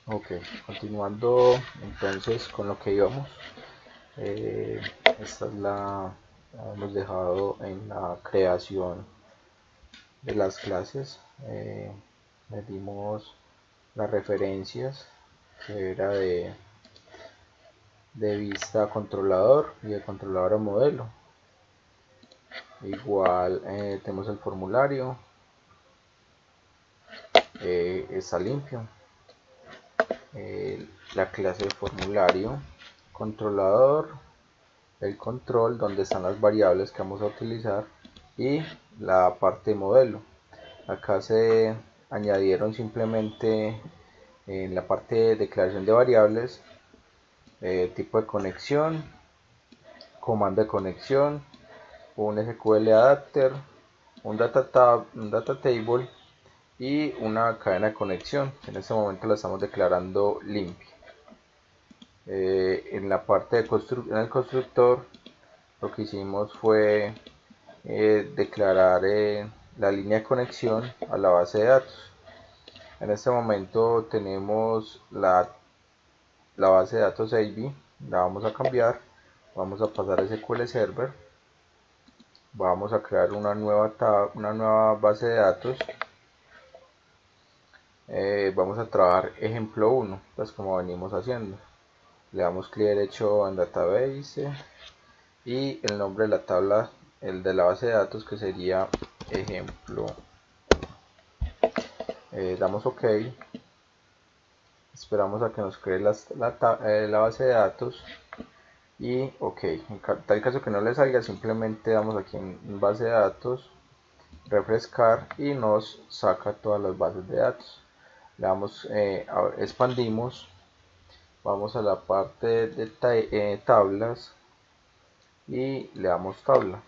Ok, continuando entonces con lo que íbamos. Esta es la hemos dejado en la creación de las clases. Le dimos las referencias, que era de vista controlador y de controlador a modelo. Igual tenemos el formulario, está limpio. La clase de formulario, controlador, el control donde están las variables que vamos a utilizar y la parte de modelo. Acá se añadieron simplemente en la parte de declaración de variables, tipo de conexión, comando de conexión, un SQL adapter, un data table y una cadena de conexión. En este momento la estamos declarando limpia. En la parte de en el constructor lo que hicimos fue declarar la línea de conexión a la base de datos. En este momento tenemos la base de datos AB, la vamos a cambiar, vamos a pasar a SQL Server, vamos a crear una nueva base de datos. Vamos a trabajar ejemplo 1, pues como venimos haciendo. Le damos clic derecho en Database y el nombre de la tabla, el de la base de datos, que sería ejemplo. Damos OK, esperamos a que nos cree la base de datos y OK. En tal caso que no le salga, simplemente damos aquí en base de datos, refrescar y nos saca todas las bases de datos. Le damos, expandimos, vamos a la parte de tablas y le damos tabla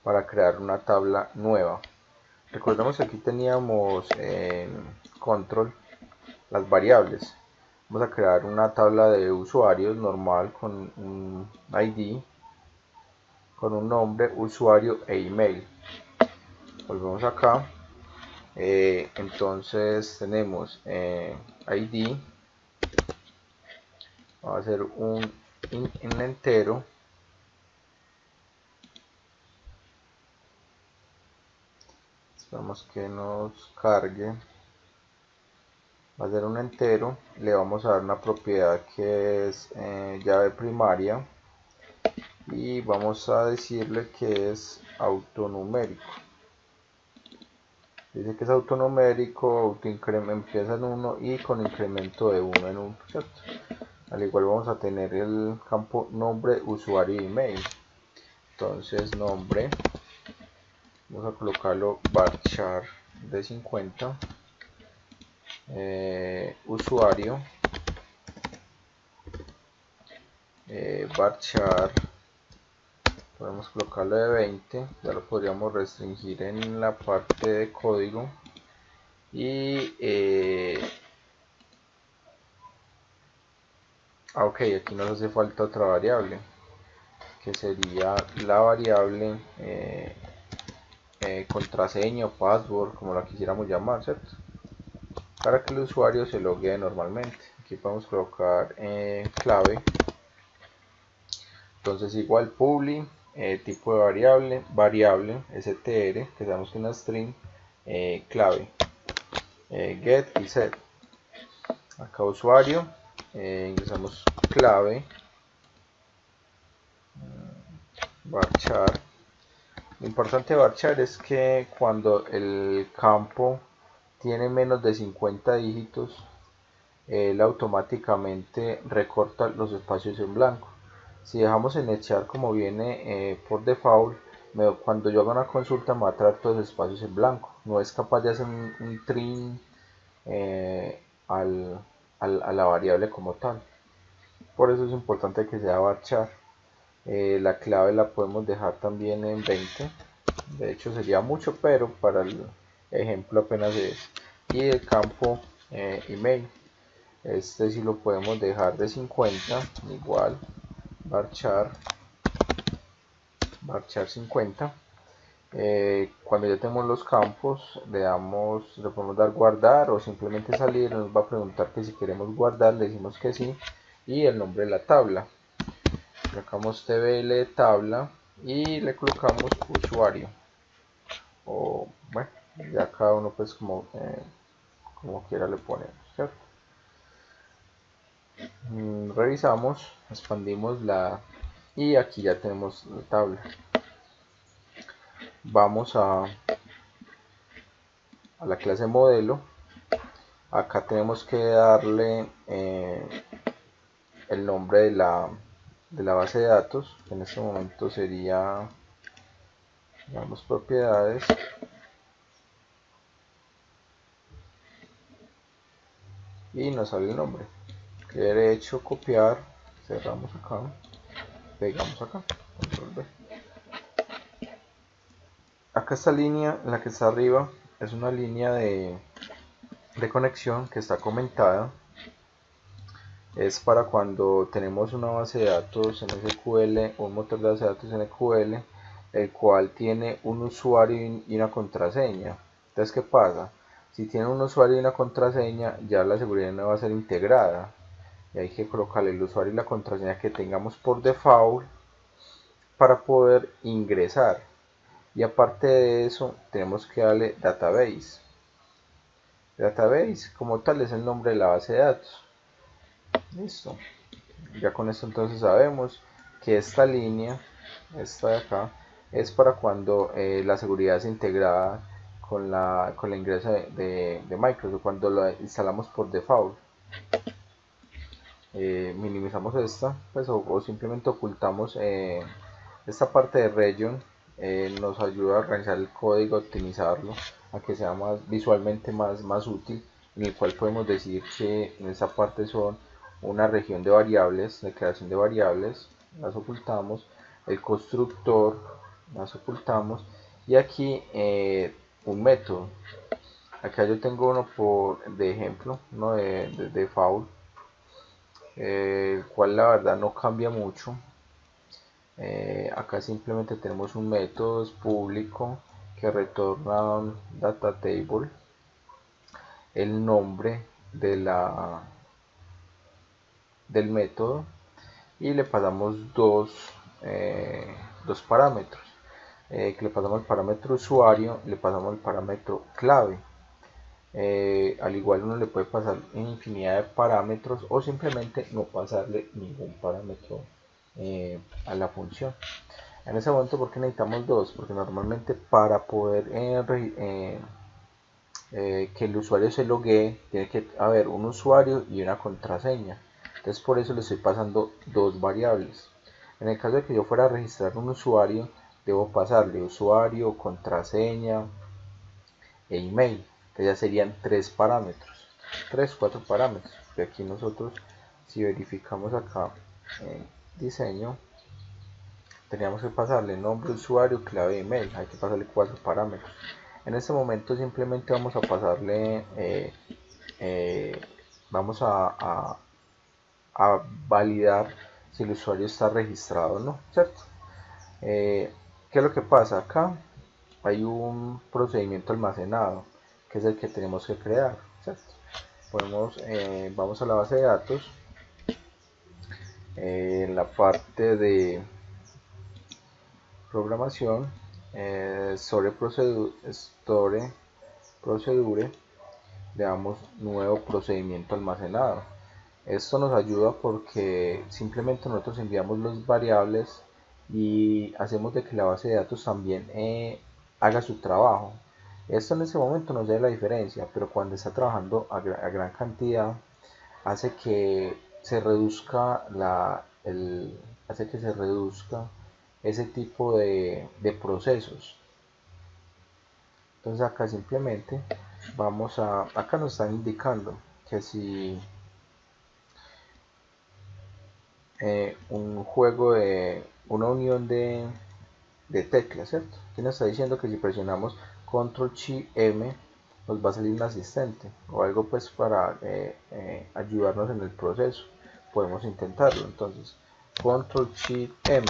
para crear una tabla nueva. Recordemos que aquí teníamos en control las variables. Vamos a crear una tabla de usuarios normal con un ID, con un nombre, usuario e email. Volvemos acá. Entonces tenemos ID, va a ser un entero, esperamos que nos cargue, va a ser un entero, le vamos a dar una propiedad que es llave primaria y vamos a decirle que es autonumérico. Dice que es autonumérico, empieza en 1 y con incremento de 1 en 1, ¿cierto? Al igual vamos a tener el campo nombre, usuario y email. Entonces nombre, vamos a colocarlo varchar de 50, usuario, varchar, podemos colocarlo de 20, ya lo podríamos restringir en la parte de código y ok, aquí nos hace falta otra variable que sería la variable contraseña o password, como la quisiéramos llamar, ¿cierto? Para que el usuario se logue normalmente. Aquí podemos colocar clave, entonces igual publi, tipo de variable str, que sabemos que es una string, clave, get y set. Acá usuario, ingresamos clave, varchar. Lo importante de varchar es que cuando el campo tiene menos de 50 dígitos, él automáticamente recorta los espacios en blanco. Si dejamos en echar como viene por default, cuando yo haga una consulta me va a traer todos los espacios en blanco. No es capaz de hacer un trim a la variable como tal. Por eso es importante que sea varchar. La clave la podemos dejar también en 20. De hecho sería mucho, pero para el ejemplo apenas es. Y el campo email, este sí lo podemos dejar de 50, igual varchar 50. Cuando ya tenemos los campos, le podemos dar guardar o simplemente salir. Nos va a preguntar que si queremos guardar, le decimos que sí, y el nombre de la tabla. Colocamos tbl tabla y le colocamos usuario, o bueno, ya cada uno pues como quiera le ponemos, ¿cierto? Revisamos, expandimos y aquí ya tenemos la tabla. Vamos a la clase modelo. Acá tenemos que darle el nombre de la base de datos, que en este momento sería, digamos, propiedades. Y nos sale el nombre. Que derecho, copiar, cerramos acá, pegamos acá, control V. Acá esta línea, en la que está arriba, es una línea de conexión que está comentada. Es para cuando tenemos una base de datos en SQL, un motor de base de datos en SQL, el cual tiene un usuario y una contraseña. Entonces, ¿qué pasa? Si tiene un usuario y una contraseña, ya la seguridad no va a ser integrada. Y hay que colocarle el usuario y la contraseña que tengamos por default para poder ingresar. Y aparte de eso, tenemos que darle database. Database como tal es el nombre de la base de datos. Listo. Ya con esto entonces sabemos que esta línea, esta de acá, es para cuando la seguridad es integrada con la ingreso de Microsoft, cuando lo instalamos por default. Minimizamos esta, pues, o simplemente ocultamos esta parte de region. Nos ayuda a organizar el código, a optimizarlo, a que sea visualmente más útil, en el cual podemos decir que en esta parte son una región de variables, declaración de variables, las ocultamos, el constructor, las ocultamos, y aquí un método. Acá yo tengo uno de ejemplo, uno de default, el cual la verdad no cambia mucho. Acá simplemente tenemos un método público que retorna un data table, el nombre del método, y le pasamos dos parámetros, que le pasamos el parámetro usuario y le pasamos el parámetro clave. Al igual uno le puede pasar infinidad de parámetros o simplemente no pasarle ningún parámetro a la función. En ese momento, ¿por qué necesitamos dos? Porque normalmente para poder que el usuario se loguee, tiene que haber un usuario y una contraseña. Entonces por eso le estoy pasando dos variables. En el caso de que yo fuera a registrar un usuario, debo pasarle usuario, contraseña e email. Entonces ya serían tres parámetros, 4 parámetros. Y aquí nosotros, si verificamos acá en diseño, teníamos que pasarle nombre, usuario, clave, email. Hay que pasarle 4 parámetros. En este momento simplemente vamos a pasarle, vamos a validar si el usuario está registrado o no, ¿cierto? ¿Qué es lo que pasa? Acá hay un procedimiento almacenado, que es el que tenemos que crear, ¿cierto? Vamos a la base de datos, en la parte de programación, store procedure, le damos nuevo procedimiento almacenado. Esto nos ayuda porque simplemente nosotros enviamos las variables y hacemos de que la base de datos también haga su trabajo. Esto en ese momento no hace la diferencia, pero cuando está trabajando a gran cantidad hace que se reduzca ese tipo de procesos. Entonces acá simplemente acá nos están indicando que si un juego de una unión de teclas, ¿cierto? Aquí nos está diciendo que si presionamos control shift M nos va a salir un asistente o algo pues para ayudarnos en el proceso. Podemos intentarlo. Entonces control shift M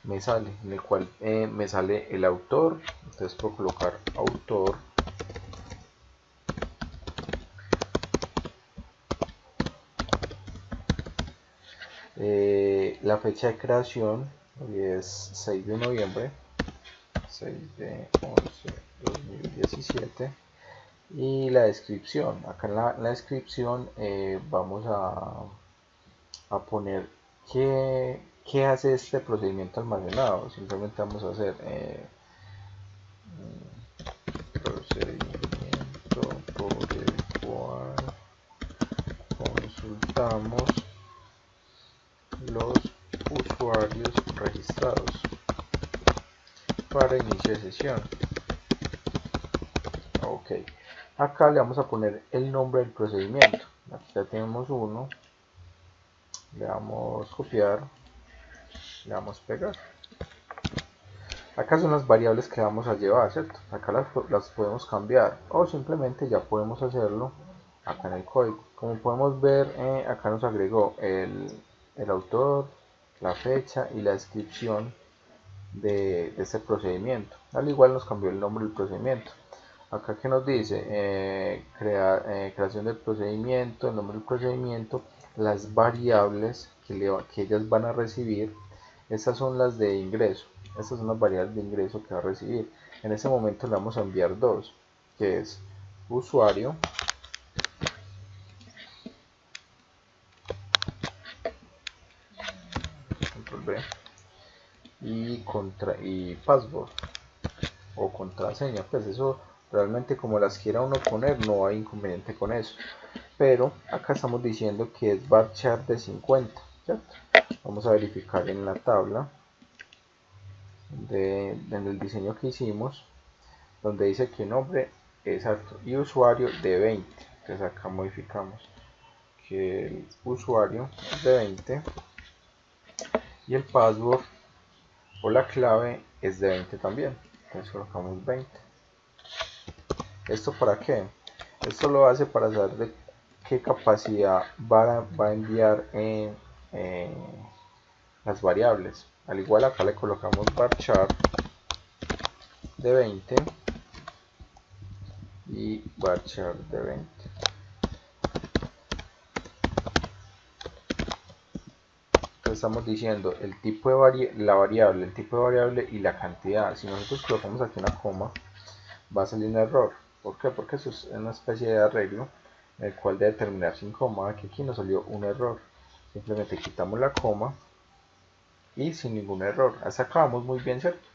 me sale, en el cual me sale el autor. Entonces puedo colocar autor, la fecha de creación, hoy es 6 de noviembre, 6 de 11 2017, y la descripción. Acá en la descripción vamos a poner qué hace este procedimiento almacenado. Simplemente vamos a hacer procedimiento por el cual consultamos los usuarios registrados para inicio de sesión. Ok, acá le vamos a poner el nombre del procedimiento. Aquí ya tenemos uno, le damos copiar, le damos pegar. Acá son las variables que vamos a llevar, ¿cierto? Acá las podemos cambiar o simplemente ya podemos hacerlo acá en el código. Como podemos ver, acá nos agregó el autor, la fecha y la descripción de este procedimiento. Al igual nos cambió el nombre del procedimiento. Acá que nos dice creación del procedimiento, el nombre del procedimiento, las variables que ellas van a recibir. Estas son las de ingreso. Estas son las variables de ingreso que va a recibir. En ese momento le vamos a enviar dos, que es usuario y password o contraseña. Pues eso realmente, como las quiera uno poner, no hay inconveniente con eso, pero acá estamos diciendo que es varchar de 50, ¿cierto? Vamos a verificar en la tabla en el diseño que hicimos, donde dice que nombre exacto y usuario de 20. Entonces acá modificamos que el usuario es de 20 y el password o la clave es de 20 también. Entonces colocamos 20. ¿Esto para qué? Esto lo hace para saber de qué capacidad va a enviar las variables. Al igual acá le colocamos varchar de 20 y varchar de 20. Entonces estamos diciendo el tipo de la variable, el tipo de variable y la cantidad. Si nosotros colocamos aquí una coma, va a salir un error. ¿Por qué? Porque eso es una especie de arreglo en el cual debe terminar sin coma. Aquí nos salió un error. Simplemente quitamos la coma y sin ningún error. Hasta acá vamos muy bien, ¿cierto?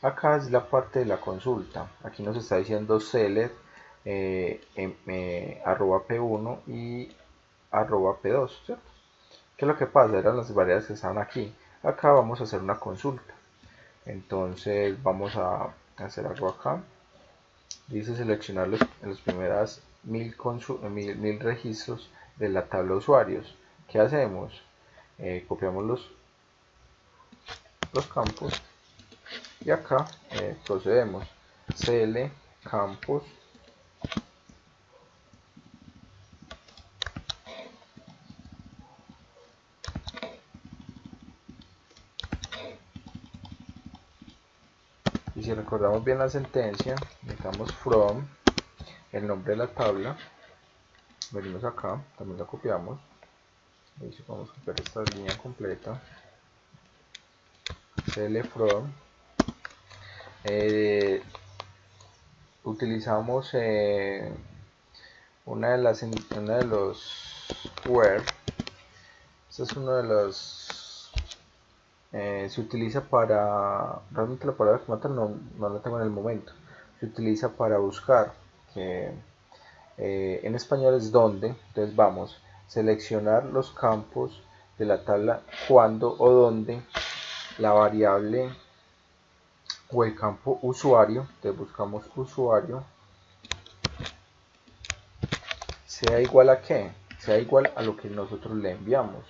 Acá es la parte de la consulta. Aquí nos está diciendo seller arroba p1 y arroba p2, ¿cierto? ¿Qué es lo que pasa? Eran las variables que estaban aquí. Acá vamos a hacer una consulta. Entonces vamos a hacer algo acá. Dice seleccionar los primeras 1000 registros de la tabla de usuarios. ¿Qué hacemos? Copiamos los campos y acá procedemos cl campos y si recordamos bien la sentencia, necesitamos from el nombre de la tabla, venimos acá, también la copiamos y si vamos a copiar esta línea completa, cl from utilizamos una de los where. Este es uno de los se utiliza para, realmente la palabra que mata no la tengo en el momento, se utiliza para buscar, que en español es donde. Entonces vamos a seleccionar los campos de la tabla cuando o donde la variable o el campo usuario, entonces buscamos usuario, sea igual a qué, sea igual a lo que nosotros le enviamos,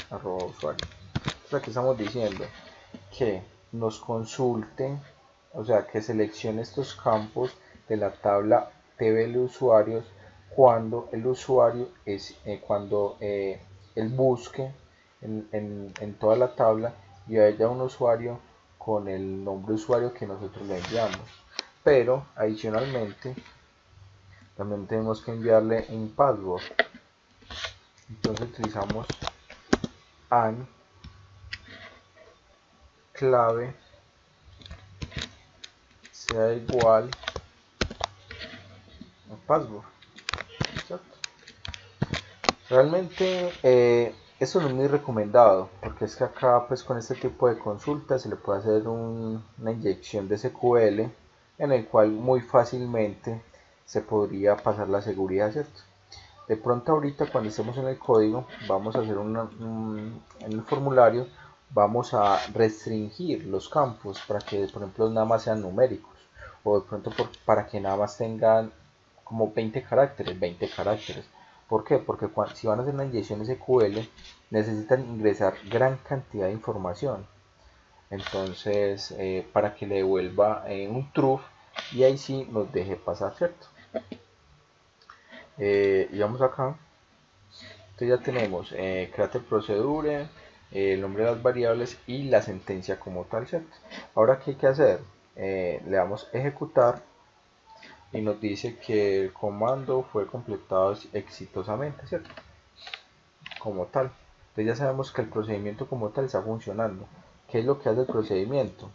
arroba usuario. Entonces aquí estamos diciendo que nos consulte, o sea, que seleccione estos campos de la tabla tbl usuarios cuando el usuario es él busque en toda la tabla y haya un usuario con el nombre de usuario que nosotros le enviamos. Pero adicionalmente también tenemos que enviarle un password. Entonces utilizamos AND clave sea igual a password. ¿Cierto? Realmente eso no es muy recomendado, porque es que acá pues con este tipo de consultas se le puede hacer una inyección de SQL en el cual muy fácilmente se podría pasar la seguridad, ¿cierto? De pronto ahorita cuando estemos en el código vamos a hacer en el formulario vamos a restringir los campos para que por ejemplo nada más sean numéricos, o de pronto para que nada más tengan como 20 caracteres. ¿Por qué? Porque si van a hacer una inyección SQL necesitan ingresar gran cantidad de información. Entonces, para que le devuelva un true y ahí sí nos deje pasar, ¿cierto? Y vamos acá. Entonces ya tenemos create procedure, el nombre de las variables y la sentencia como tal, ¿cierto? Ahora, ¿qué hay que hacer? Le damos ejecutar y nos dice que el comando fue completado exitosamente, ¿cierto? Como tal. Entonces ya sabemos que el procedimiento como tal está funcionando. ¿Qué es lo que hace el procedimiento?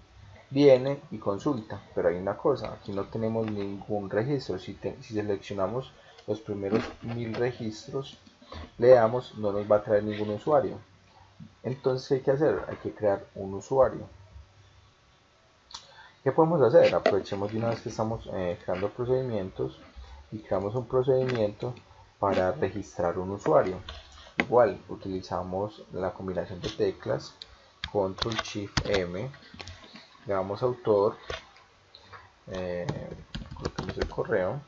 Viene y consulta, pero hay una cosa, aquí no tenemos ningún registro. Si seleccionamos los primeros 1000 registros, le damos, no nos va a traer ningún usuario. Entonces, ¿qué hay que hacer? Hay que crear un usuario. ¿Qué podemos hacer? Aprovechemos de una vez que estamos creando procedimientos y creamos un procedimiento para registrar un usuario. Igual utilizamos la combinación de teclas Control Shift M, le damos autor, colocamos el correo,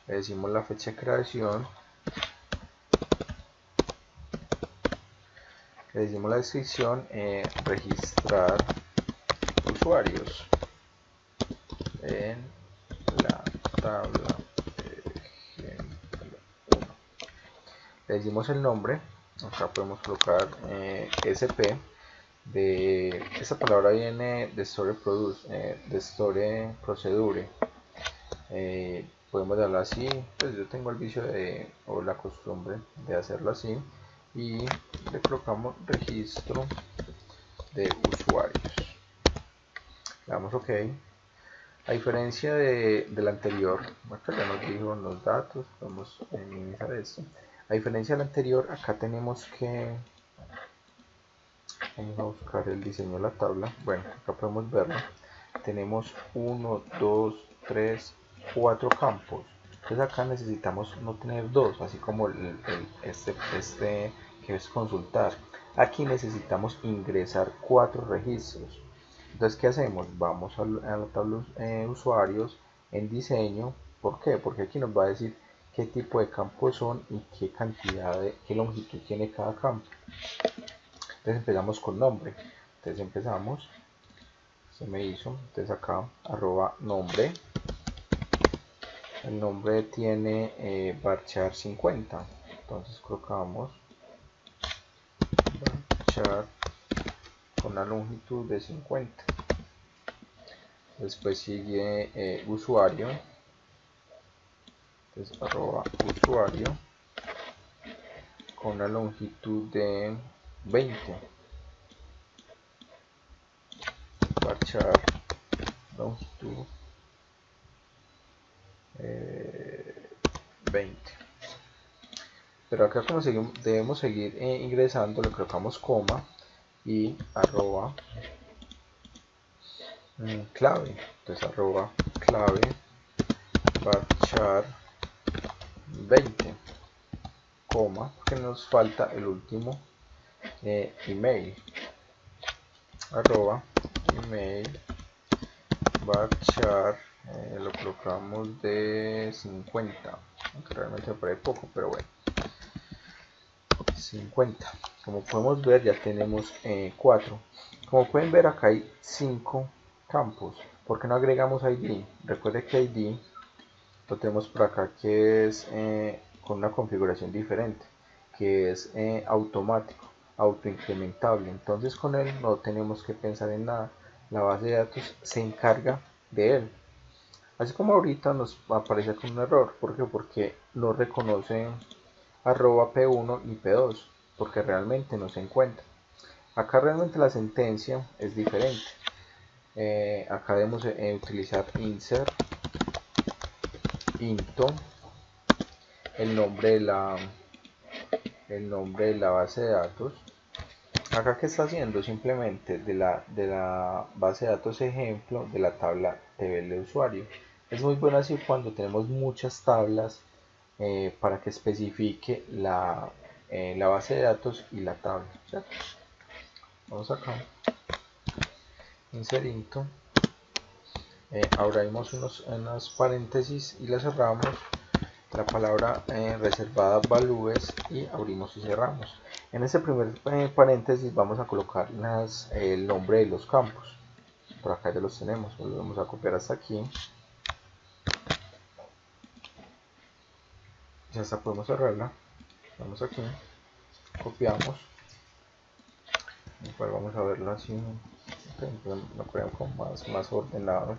le decimos la fecha de creación, le decimos la descripción, registrar usuarios en la tabla ejemplo 1. Le decimos el nombre, acá podemos colocar SP, de esa palabra viene de Story Produce, de Story Procedure. Podemos darlo así, pues yo tengo el vicio o la costumbre de hacerlo así, y le colocamos registro de usuarios, le damos OK. A diferencia del anterior, acá ya nos dijo los datos, vamos a minimizar esto. A diferencia del anterior, acá tenemos que, vamos a buscar el diseño de la tabla. Bueno, acá podemos verlo. Tenemos 1, 2, 3, 4 campos. Entonces acá necesitamos no tener 2, así como este que es consultar. Aquí necesitamos ingresar 4 registros. Entonces, ¿qué hacemos? Vamos a la tabla usuarios en diseño. ¿Por qué? Porque aquí nos va a decir qué tipo de campos son y qué cantidad qué longitud tiene cada campo. Entonces empezamos con nombre. Entonces empezamos, se me hizo, entonces acá arroba nombre. El nombre tiene varchar 50. Entonces colocamos varchar con una longitud de 50. Después sigue usuario, entonces arroba usuario con una longitud de 20, varchar longitud 20. Pero acá como debemos seguir ingresando, le colocamos coma y arroba clave, entonces arroba clave varchar 20, coma, porque nos falta el último email, arroba email varchar, lo colocamos de 50, aunque realmente me parece poco, pero bueno, 50. Como podemos ver, ya tenemos 4. Como pueden ver, acá hay 5 campos. ¿Por qué no agregamos ID? Recuerde que ID lo tenemos por acá, que es con una configuración diferente, que es automático, autoincrementable. Entonces con él no tenemos que pensar en nada, la base de datos se encarga de él. Así como ahorita nos aparece con un error. ¿Por qué? Porque no reconoce arroba P1 y P2, porque realmente no se encuentra. Acá realmente la sentencia es diferente. Acá debemos utilizar insert into el nombre de la base de datos. Acá que está haciendo simplemente de la base de datos ejemplo de la tabla TBL de usuario. Es muy bueno así cuando tenemos muchas tablas para que especifique la base de datos y la tabla, ¿cierto? Vamos acá, insert into, abrimos unos paréntesis y la cerramos, la palabra reservada values, y abrimos y cerramos. En ese primer paréntesis vamos a colocar el nombre de los campos. Por acá ya los tenemos, los vamos a copiar hasta aquí. Ya está, podemos cerrarla. Vamos aquí, copiamos. Igual vamos a verlo así, lo creo con más ordenado.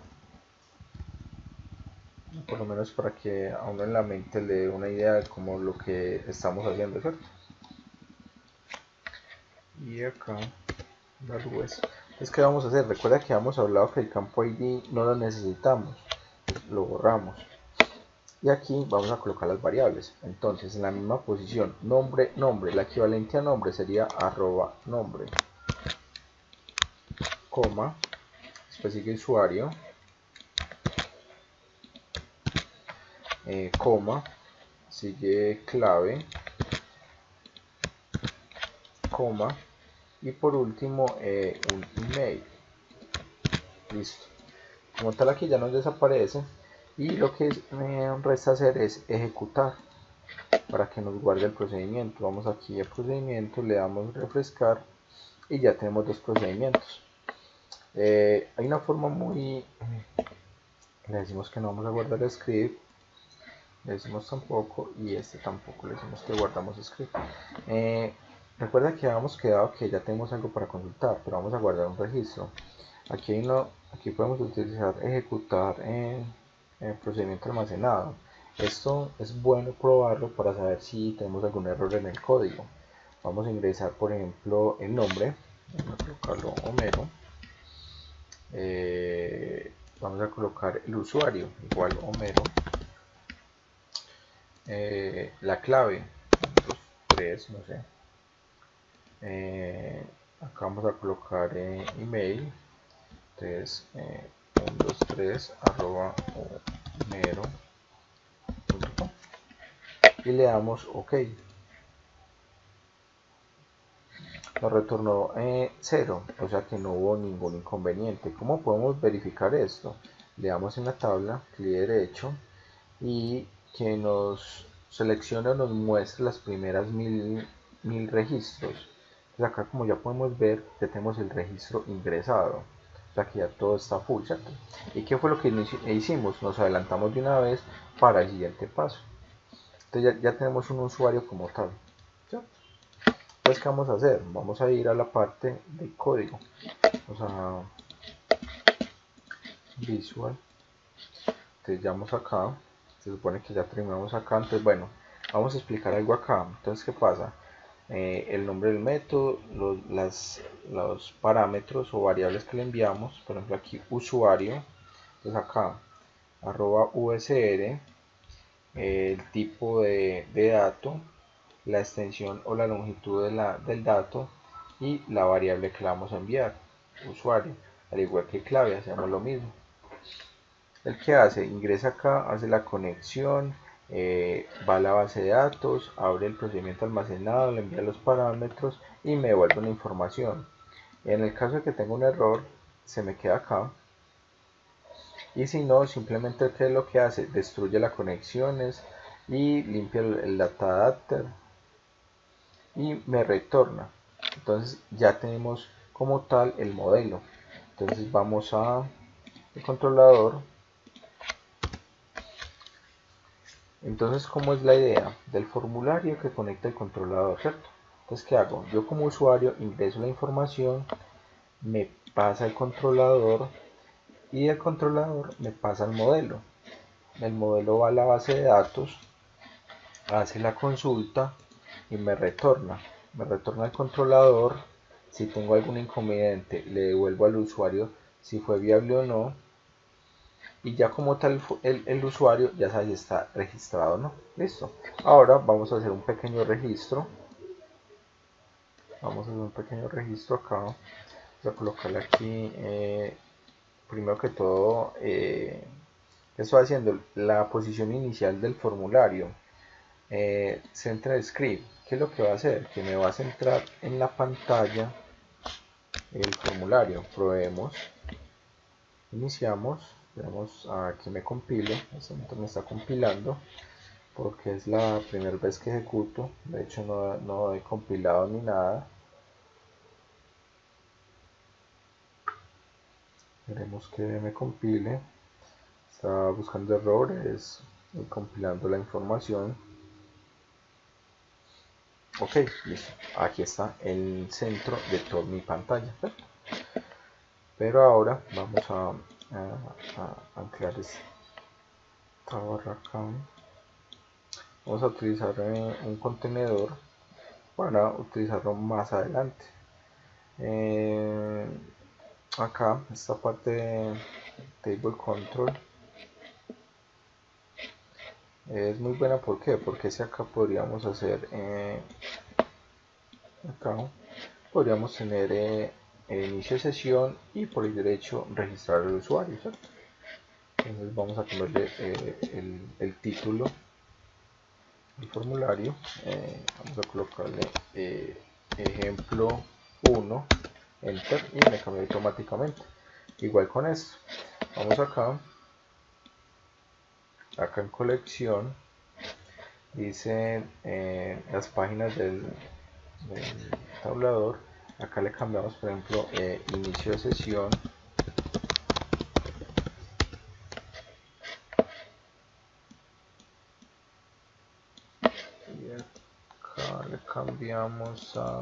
Por lo menos para que a uno en la mente le dé una idea de cómo lo que estamos haciendo, ¿cierto? Y acá values. Entonces, ¿qué vamos a hacer? Recuerda que habíamos hablado que el campo ID no lo necesitamos, lo borramos. Y aquí vamos a colocar las variables. Entonces, en la misma posición, nombre, la equivalente a nombre sería arroba nombre, coma, después sigue usuario, coma, sigue clave, coma, y por último un email. Listo. Como tal, aquí ya nos desaparece, y lo que resta hacer es ejecutar para que nos guarde el procedimiento. Vamos aquí a procedimiento, le damos refrescar y ya tenemos dos procedimientos. Hay una forma le decimos que no vamos a guardar el script, le decimos tampoco, y este tampoco, le decimos que guardamos script. Recuerda que habíamos quedado que ya tenemos algo para consultar, pero vamos a guardar un registro. Aquí podemos utilizar ejecutar en procedimiento almacenado. Esto es bueno probarlo para saber si tenemos algún error en el código. Vamos a ingresar, por ejemplo, el nombre, vamos a colocarlo Homero. Vamos a colocar el usuario, igual Homero. La clave, 2, 3, no sé. Acá vamos a colocar email, 3, 1, 2, 3, arroba homero.com, y le damos OK. Nos retornó 0, o sea que no hubo ningún inconveniente. ¿Cómo podemos verificar esto? Le damos en la tabla, clic derecho, y que nos seleccione o nos muestre las primeras 1000 registros. Entonces acá, como ya podemos ver, ya tenemos el registro ingresado, o sea que ya todo está full, ¿cierto? ¿Y qué fue lo que hicimos? Nos adelantamos de una vez para el siguiente paso. Entonces ya tenemos un usuario como tal, ¿cierto? Entonces, ¿qué vamos a hacer? Vamos a ir a la parte de código, vamos a visual, entonces ya vamos acá, se supone que ya terminamos acá. Entonces, bueno, vamos a explicar algo acá. Entonces, ¿qué pasa? El nombre del método, los parámetros o variables que le enviamos, por ejemplo aquí usuario, entonces acá arroba usr, el tipo de dato, la extensión o la longitud del dato y la variable que le vamos a enviar, usuario. Al igual que clave, hacemos lo mismo. ¿El que hace? Ingresa acá, hace la conexión, va a la base de datos, abre el procedimiento almacenado, le envía los parámetros y me devuelve una información. En el caso de que tenga un error, se me queda acá. Y si no, simplemente ¿qué es lo que hace? Destruye las conexiones y limpia el data adapter y me retorna. Entonces ya tenemos como tal el modelo. Entonces vamos a el controlador, Entonces, ¿cómo es la idea? Del formulario que conecta el controlador, ¿cierto? Entonces, ¿qué hago? Yo como usuario ingreso la información, me pasa el controlador y el controlador me pasa el modelo. El modelo va a la base de datos, hace la consulta y me retorna el controlador. Si tengo algún inconveniente, le devuelvo al usuario si fue viable o no, y ya como tal el usuario ya sabe si está registrado o no. Listo. Ahora vamos a hacer un pequeño registro. Vamos a hacer un pequeño registro acá. Vamos a colocarle aquí, primero que todo, estoy haciendo la posición inicial del formulario. Central Script, ¿qué es lo que va a hacer? Que me va a centrar en la pantalla el formulario. Probemos, iniciamos, veamos a que me compile. En este momento me está compilando porque es la primera vez que ejecuto. De hecho no he compilado ni nada. Queremos que me compile. Está buscando errores y compilando la información. Ok, listo. Aquí está el centro de toda mi pantalla. Pero ahora vamos a anclar esta barra acá. Vamos a utilizar un contenedor para utilizarlo más adelante. Acá, esta parte de table control es muy buena. ¿Por qué? Porque si acá podríamos hacer acá podríamos tener inicio de sesión y por el derecho registrar al usuario, ¿cierto? Entonces vamos a ponerle el título del formulario. Vamos a colocarle ejemplo 1, enter, y me cambia automáticamente. Igual con esto, vamos acá en colección, dice las páginas del tabulador. Acá le cambiamos, por ejemplo, inicio de sesión, y acá le cambiamos a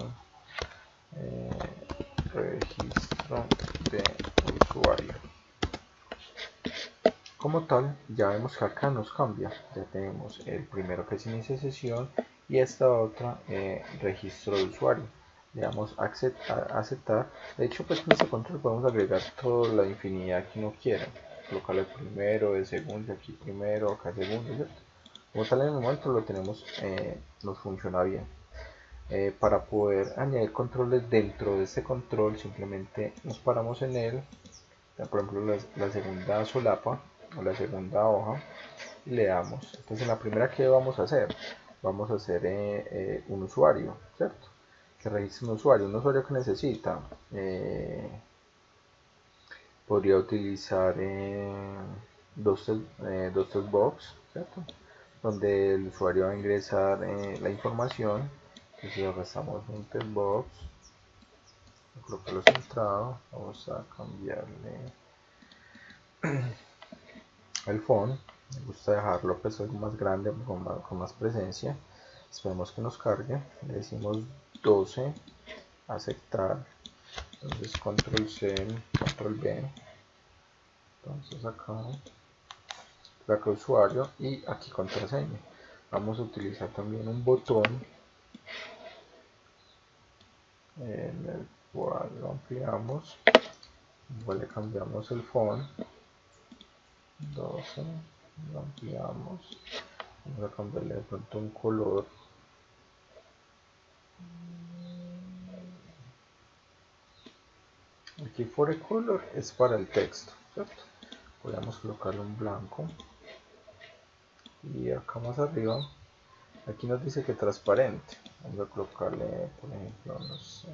registro de usuario. Como tal, ya vemos que acá nos cambia. Ya tenemos el primero que es inicio de sesión y esta otra registro de usuario. Le damos aceptar. De hecho, pues en este control podemos agregar toda la infinidad que uno quiera. Colocarle el primero, el segundo, aquí primero, acá segundo, ¿cierto? Como tal, en el momento lo tenemos, nos funciona bien. Para poder añadir controles dentro de este control, simplemente nos paramos en él. Por ejemplo, la segunda solapa o la segunda hoja, y le damos. Entonces, en la primera, que vamos a hacer un usuario, ¿cierto? Que registre un usuario que necesita. Podría utilizar dos test box, ¿cierto? Donde el usuario va a ingresar la información. Entonces le restamos un test box, colocarlo centrado. Vamos a cambiarle el font. Me gusta dejarlo pues algo más grande, con más presencia. Esperemos que nos cargue. Le decimos 12, aceptar. Entonces control C, control B. Entonces acá usuario y aquí contraseña. Vamos a utilizar también un botón en el cual lo ampliamos. Igual le cambiamos el font, 12, lo ampliamos. Vamos a cambiarle de pronto un color. Aquí for color es para el texto, ¿cierto? Podemos colocarle un blanco. Y acá más arriba, aquí nos dice que transparente. Vamos a colocarle, por ejemplo, no sé,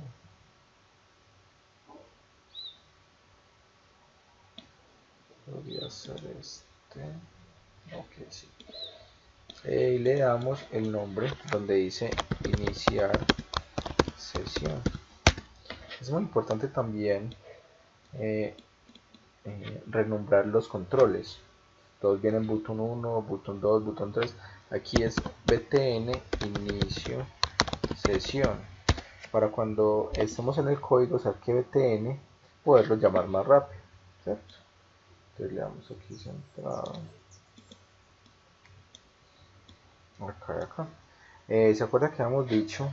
podría ser este. Ok, sí. Y le damos el nombre donde dice iniciar sesión. Es muy importante también renombrar los controles. Todos vienen botón 1, botón 2, botón 3. aquí es btn inicio sesión, para cuando estemos en el código saque btn poderlo llamar más rápido, ¿cierto? Entonces le damos aquí centrado, acá y acá. ¿Se acuerda que habíamos dicho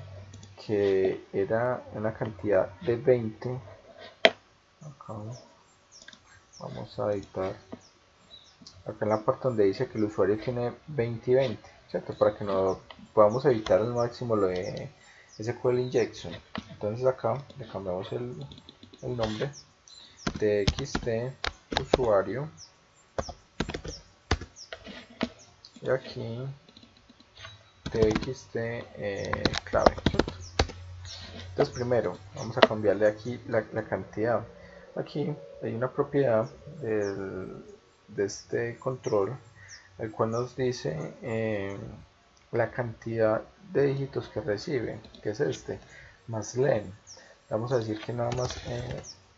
que era una cantidad de 20? Acá vamos a editar acá en la parte donde dice que el usuario tiene 20 y 20, ¿cierto? Para que no podamos evitar al máximo lo de SQL injection. Entonces acá le cambiamos el nombre de txt usuario y aquí txt clave, ¿cierto? Entonces primero vamos a cambiarle aquí la cantidad. Aquí hay una propiedad de este control, el cual nos dice la cantidad de dígitos que recibe, que es este, más len. Vamos a decir que nada más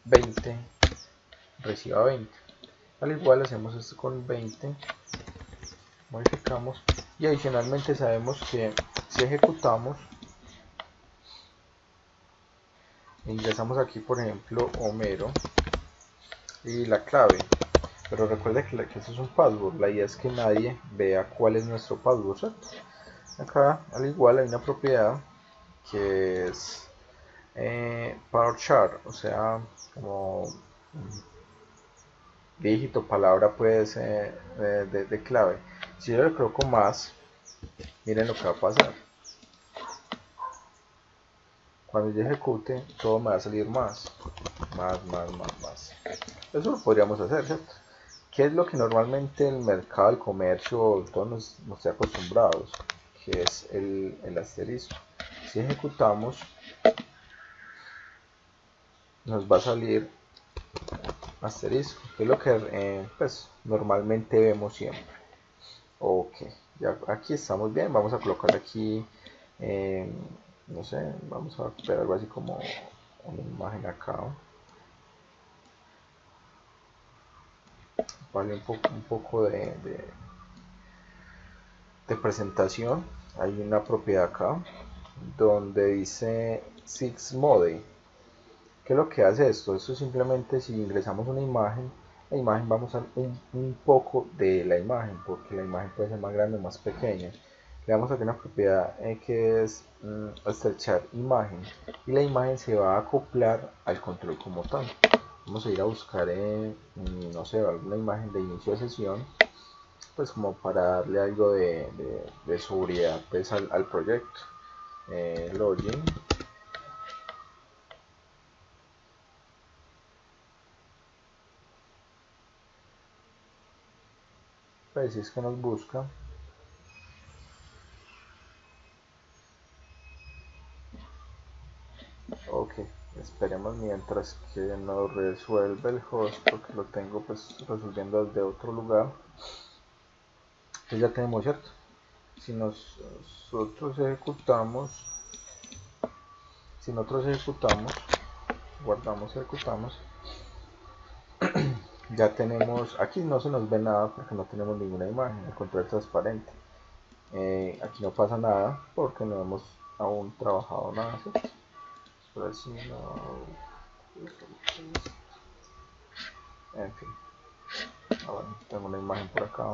20 reciba 20. Al igual hacemos esto con 20, modificamos y adicionalmente sabemos que si ejecutamos, ingresamos aquí por ejemplo Homero y la clave, pero recuerda que esto es un password, la idea es que nadie vea cuál es nuestro password, ¿cierto? Acá al igual hay una propiedad que es PowerChar, o sea, como dígito, palabra pues de clave. Si yo le coloco más, miren lo que va a pasar. Cuando yo ejecute, todo me va a salir más. Eso lo podríamos hacer, ¿cierto? ¿Qué es lo que normalmente el mercado, el comercio, todos nos está acostumbrados? Que es el asterisco. Si ejecutamos, nos va a salir asterisco, que es lo que pues, normalmente vemos siempre. Ok, ya aquí estamos bien. Vamos a colocar aquí, no sé, vamos a ver algo así como una imagen acá. Vale, un poco de presentación. Hay una propiedad acá donde dice Six Mode. ¿Qué es lo que hace esto? Esto simplemente, si ingresamos una imagen, la imagen va a mostrar un poco de la imagen, porque la imagen puede ser más grande o más pequeña. Le damos aquí una propiedad que es estrechar imagen, y la imagen se va a acoplar al control como tal. Vamos a ir a buscar, no sé, alguna imagen de inicio de sesión, pues como para darle algo de seguridad pues al proyecto. Login. Pues si es que nos busca. Ok, esperemos mientras que nos resuelve el host, porque lo tengo pues resolviendo desde otro lugar. Entonces ya tenemos, ¿cierto? Si nosotros ejecutamos, guardamos, ejecutamos, ya tenemos, aquí no se nos ve nada porque no tenemos ninguna imagen, el control es transparente. Aquí no pasa nada porque no hemos aún trabajado nada, ¿cierto? Pero así no, en fin. Ahora tengo una imagen por acá.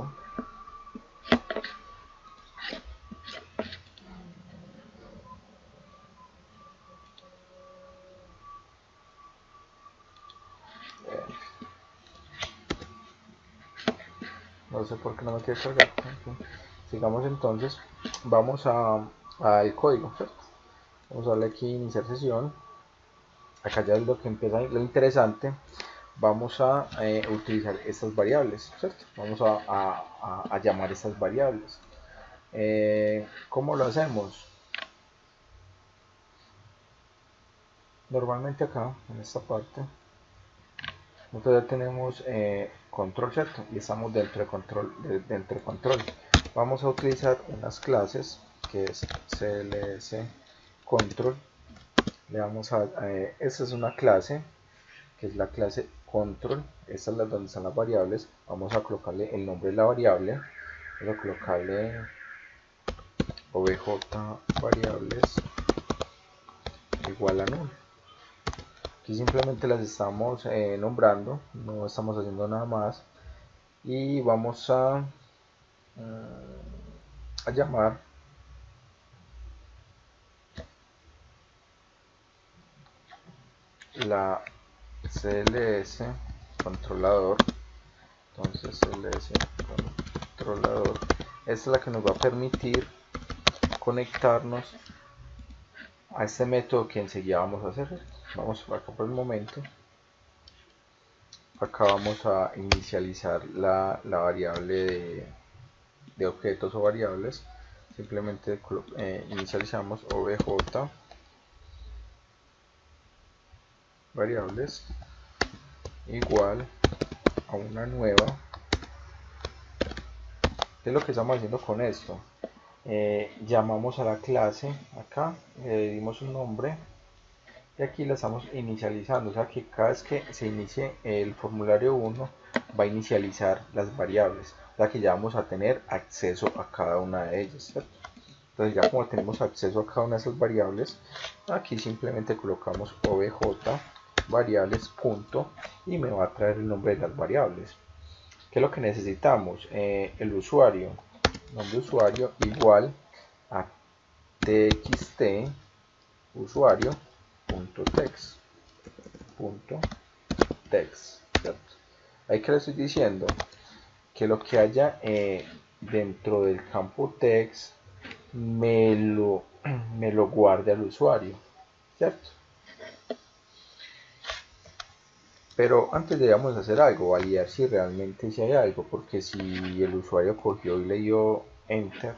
No sé por qué no me quiere cargar. Sigamos entonces. Vamos al código, ¿cierto? Vamos a darle aquí iniciar sesión. Acá ya es lo que empieza lo interesante. Vamos a utilizar estas variables, ¿cierto? Vamos a llamar estas variables. ¿Cómo lo hacemos? Normalmente acá, en esta parte, nosotros ya tenemos control, ¿cierto? Y estamos dentro de control. Vamos a utilizar unas clases que es cls control. Le vamos esta es una clase que es la clase control. Esta es la donde están las variables. Vamos a colocarle el nombre de la variable. Voy a colocarle obj variables igual a null. Aquí simplemente las estamos nombrando, no estamos haciendo nada más, y vamos a llamar la CLS controlador. Entonces CLS controlador, esta es la que nos va a permitir conectarnos a este método que enseguida vamos a hacer. Vamos acá por el momento. Acá vamos a inicializar la variable de objetos o variables. Simplemente inicializamos obj variables igual a una nueva. ¿Qué es lo que estamos haciendo con esto? Llamamos a la clase acá, le dimos un nombre y aquí la estamos inicializando, o sea que cada vez que se inicie el formulario 1 va a inicializar las variables, o sea que ya vamos a tener acceso a cada una de ellas, ¿cierto? Entonces ya como tenemos acceso a cada una de esas variables, aquí simplemente colocamos obj variables punto y me va a traer el nombre de las variables. ¿Qué es lo que necesitamos? El usuario, nombre de usuario igual a txt usuario.text, ¿cierto? Ahí que le estoy diciendo que lo que haya dentro del campo text me lo guarde al usuario, ¿cierto? Pero antes debemos hacer algo, validar si realmente hay algo, porque si el usuario cogió y le dio enter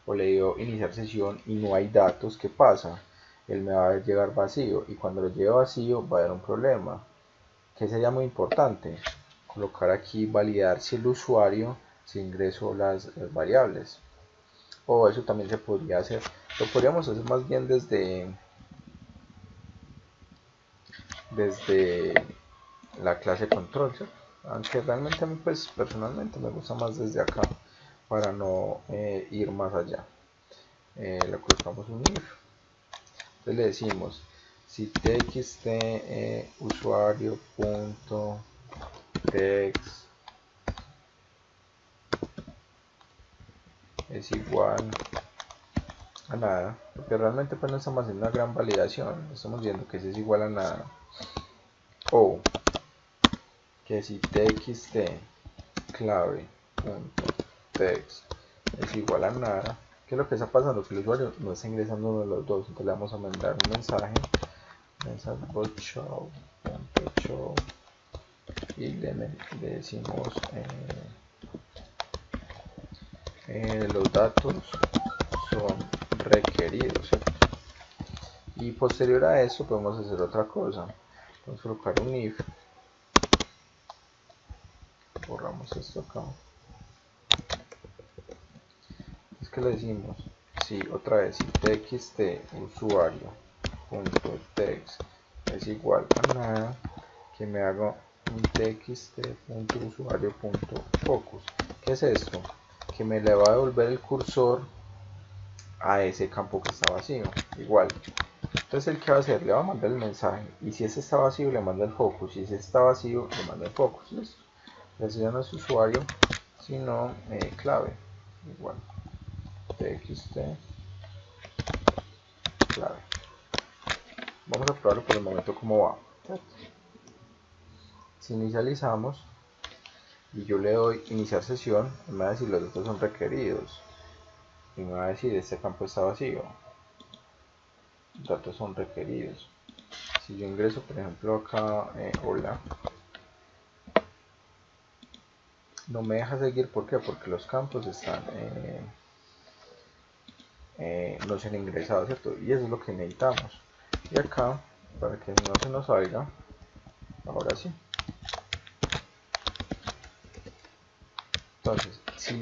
o le dio iniciar sesión y no hay datos, ¿qué pasa? Él me va a llegar vacío, y cuando lo lleve vacío va a haber un problema. ¿Qué sería muy importante? Colocar aquí validar si el usuario se ingresó las variables. O eso también se podría hacer, lo podríamos hacer más bien desde la clase control, ¿sí? Aunque realmente a mí pues personalmente me gusta más desde acá para no ir más allá. Le colocamos un if, entonces le decimos si txt usuario.text es igual a nada, porque realmente pues no estamos haciendo una gran validación, estamos viendo que es igual a nada, o que si txt clave.text es igual a nada. ¿Qué es lo que está pasando? Que el usuario no está ingresando uno de los dos, entonces le vamos a mandar un mensaje show y le decimos los datos son requeridos, ¿cierto? Y posterior a eso podemos hacer otra cosa, podemos colocar un if, borramos esto acá, es que le decimos si otra vez si txt usuario.text es igual a nada, que me haga un txt.usuario.focus. ¿Qué es esto? Que me le va a devolver el cursor a ese campo que está vacío, igual. Entonces el que va a hacer, le va a mandar el mensaje, y si ese está vacío le manda el focus, y si ese está vacío le manda el focus, listo. Ese ya no es usuario, sino clave, igual txt clave. Vamos a probarlo por el momento cómo va. Si inicializamos y yo le doy iniciar sesión, me va a decir los datos son requeridos y me va a decir este campo está vacío, los datos son requeridos. Si yo ingreso por ejemplo acá hola, no me deja seguir. ¿Por qué? Porque los campos están no se han ingresado, ¿cierto? Y eso es lo que necesitamos. Y acá, para que no se nos salga, ahora sí. Entonces, si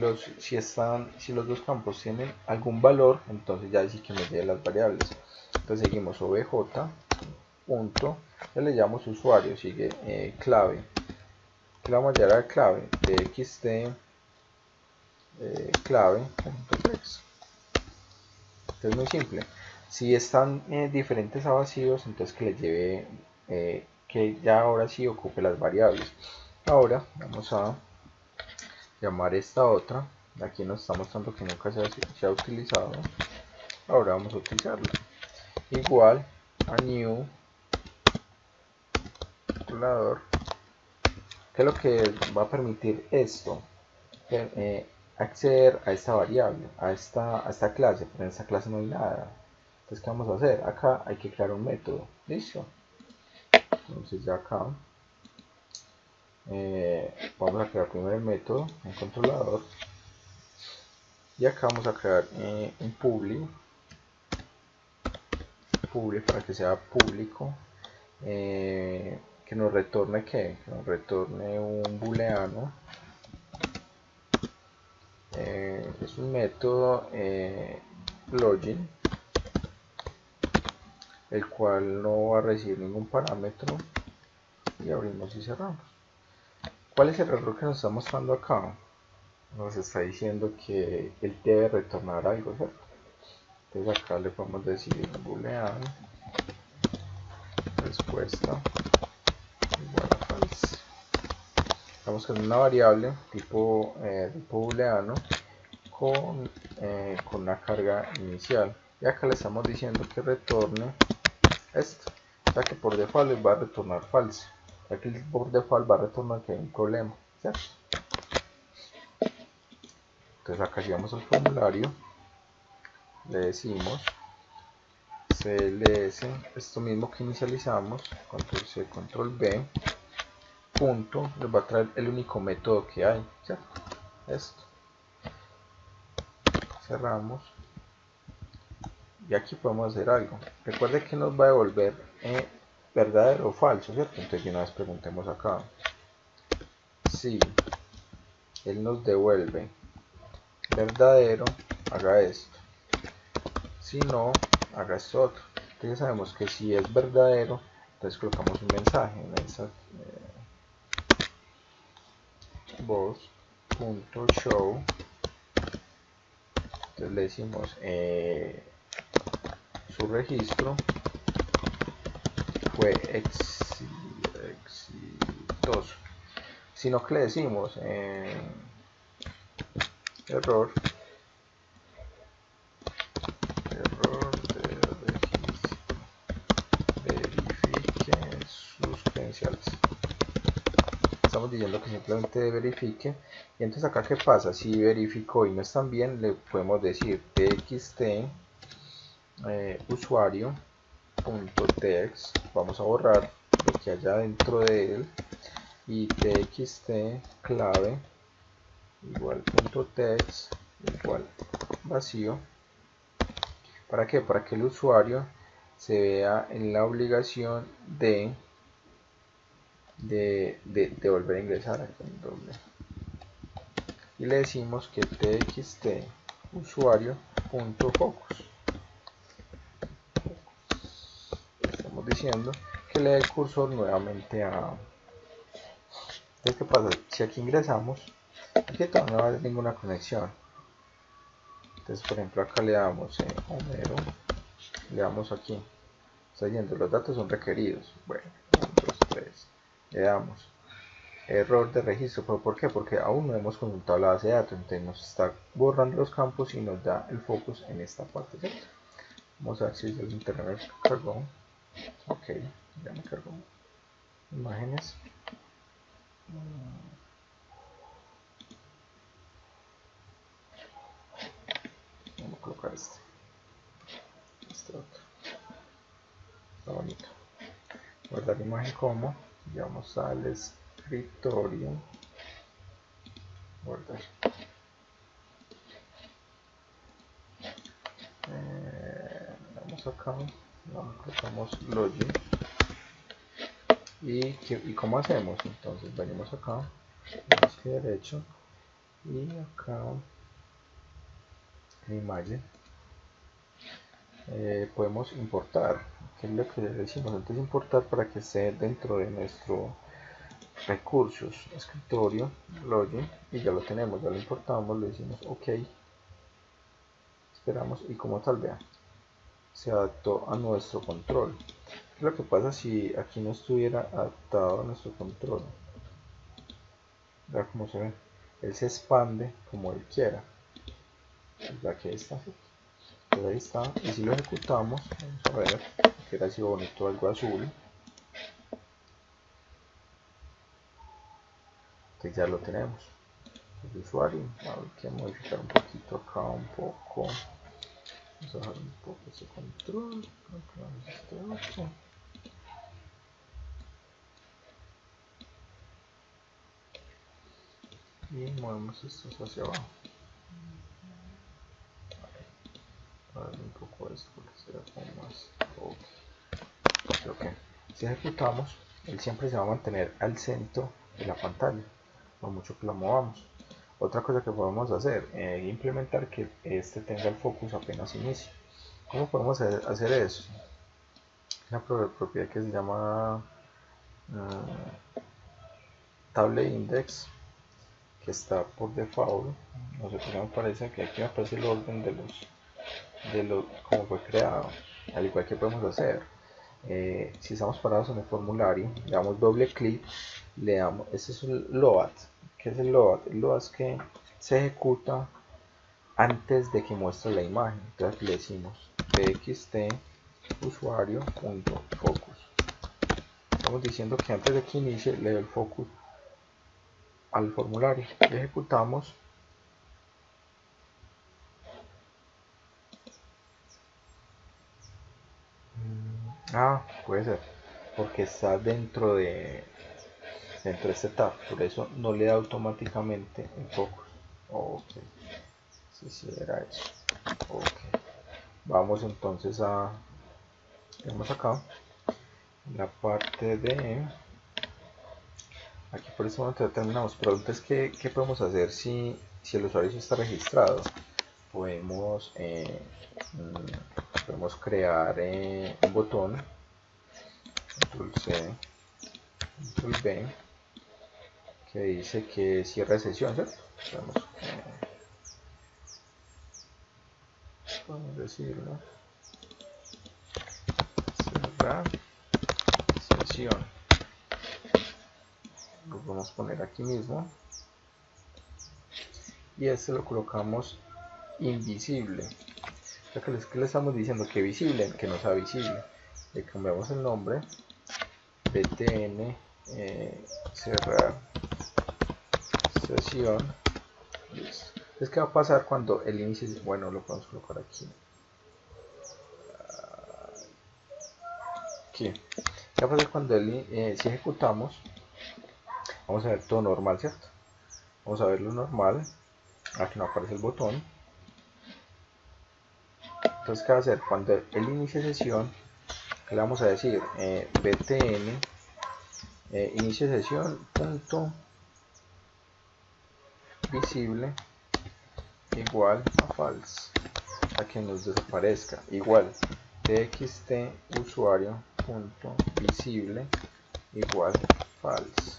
los dos campos tienen algún valor, entonces ya sí que me lleve las variables. Entonces seguimos obj punto, ya le llamamos usuario, sigue clave, que le vamos a llevar a clave txt clave.text. Entonces muy simple. Si están diferentes a vacíos, entonces que les lleve, que ya ahora sí ocupe las variables. Ahora vamos a llamar esta otra. Aquí nos está mostrando que nunca se ha utilizado. Ahora vamos a utilizarla. Igual a new controlador. ¿Qué es lo que va a permitir esto? Acceder a esta variable, a esta clase, pero en esta clase no hay nada. Entonces, ¿qué vamos a hacer? Acá hay que crear un método. ¿Listo? Entonces ya acá vamos a crear primero el método, un controlador. Y acá vamos a crear un public para que sea público. Que nos retorne ¿qué? Que nos retorne un booleano. Es un método login, el cual no va a recibir ningún parámetro, y abrimos y cerramos. ¿Cuál es el error que nos está mostrando acá? Nos está diciendo que él debe retornar algo, ¿cierto? Entonces acá le podemos decir booleano respuesta igual a false. Estamos con una variable tipo booleano con una carga inicial, y acá le estamos diciendo que retorne esto, o sea que por default va a retornar false, ya que por default va a retornar que hay un problema, ¿cierto? Entonces acá si vamos al formulario le decimos cls, esto mismo que inicializamos, control C, control V, punto, les va a traer el único método que hay, ¿cierto? Esto. Cerramos. Y aquí podemos hacer algo. Recuerde que nos va a devolver verdadero o falso, ¿cierto? Entonces de una vez preguntemos acá. Si él nos devuelve verdadero, haga esto. Si no, haga esto otro. Entonces sabemos que si es verdadero, entonces colocamos un mensaje. Voz.show. Entonces le decimos su registro fue exitoso. Sino que le decimos error de registro, verifique sus credenciales. Estamos diciendo que simplemente verifique. Y entonces acá qué pasa, si verificó y no están bien, le podemos decir txt usuario.text, vamos a borrar lo que haya dentro de él, y txt clave igual .text igual vacío. ¿Para qué? Para que el usuario se vea en la obligación de volver a ingresar aquí en doble. Y le decimos que txt usuario.focus. Estamos diciendo que le dé el cursor nuevamente a... Entonces, ¿qué pasa? Si aquí ingresamos, aquí todavía no va a haber ninguna conexión. Entonces, por ejemplo, acá le damos Homero, le damos aquí, está diciendo los datos son requeridos. Bueno, 1, 2, 3, le damos error de registro. ¿Pero por qué? Porque aún no hemos consultado la base de datos, entonces nos está borrando los campos y nos da el focus en esta parte, ¿cierto? Vamos a ver si el internet cargó. Ok, ya me cargó. Imágenes. Vamos a colocar este otro. Está bonito. Guardar imagen como. Y vamos al escritorio. Guardar. Vamos acá. Colocamos login. ¿Y cómo hacemos? Entonces venimos acá, damos clic derecho y acá en imagen podemos importar, que es lo que decimos antes, importar para que esté dentro de nuestro recursos, escritorio, login, y ya lo tenemos, ya lo importamos, le decimos ok. esperamos y como tal, vean, se adaptó a nuestro control. ¿Qué es lo que pasa si aquí no estuviera adaptado a nuestro control? Vean cómo se ve, él se expande como él quiera. Aquí está, pues ahí está, y si lo ejecutamos, vamos a ver, que era así bonito, algo azul, que ya lo tenemos. El usuario, hay que modificar un poquito acá, un poco, vamos a bajar un poco ese control, acá este otro. Y movemos estos hacia abajo. A ver un poco esto porque será como más. Okay. Si ejecutamos, él siempre se va a mantener al centro de la pantalla, por mucho que lo movamos. Otra cosa que podemos hacer es implementar que este tenga el focus apenas inicie. ¿Cómo podemos hacer eso? Una propiedad que se llama table index, que está por default. No sé por qué me parece que aquí me aparece el orden de los como fue creado. Al igual que podemos hacer, si estamos parados en el formulario, le damos doble clic, le damos, este es el load. ¿Qué es el load? El load es que se ejecuta antes de que muestre la imagen. Entonces le decimos txt usuario.focus. Estamos diciendo que antes de que inicie le dé el focus al formulario. Ejecutamos. Puede ser porque está dentro de este tab, por eso no le da automáticamente el focus. Ok, si era eso. Ok, vamos entonces a, vemos acá en la parte de aquí, por este momento ya terminamos. Pregunta es que qué podemos hacer si el usuario sí está registrado. Podemos crear un botón, control C, control V, que dice que cierre sesión, ¿cierto? Podemos decirlo, cerrar sesión. Lo vamos a poner aquí mismo y este lo colocamos invisible. ¿Qué le estamos diciendo? Que visible, que no sea visible. Le cambiamos el nombre, btn cerrar sesión. Listo. Entonces, ¿qué va a pasar cuando el inicie? Bueno, lo podemos colocar aquí. ¿Qué va a pasar cuando si ejecutamos? Vamos a ver todo normal, ¿cierto? Vamos a ver lo normal. Aquí no aparece el botón. Entonces, ¿qué va a hacer? Cuando él inicie sesión, ¿qué le vamos a decir? btn inicie sesión punto visible igual a false, a que nos desaparezca. Igual txt usuario punto visible igual false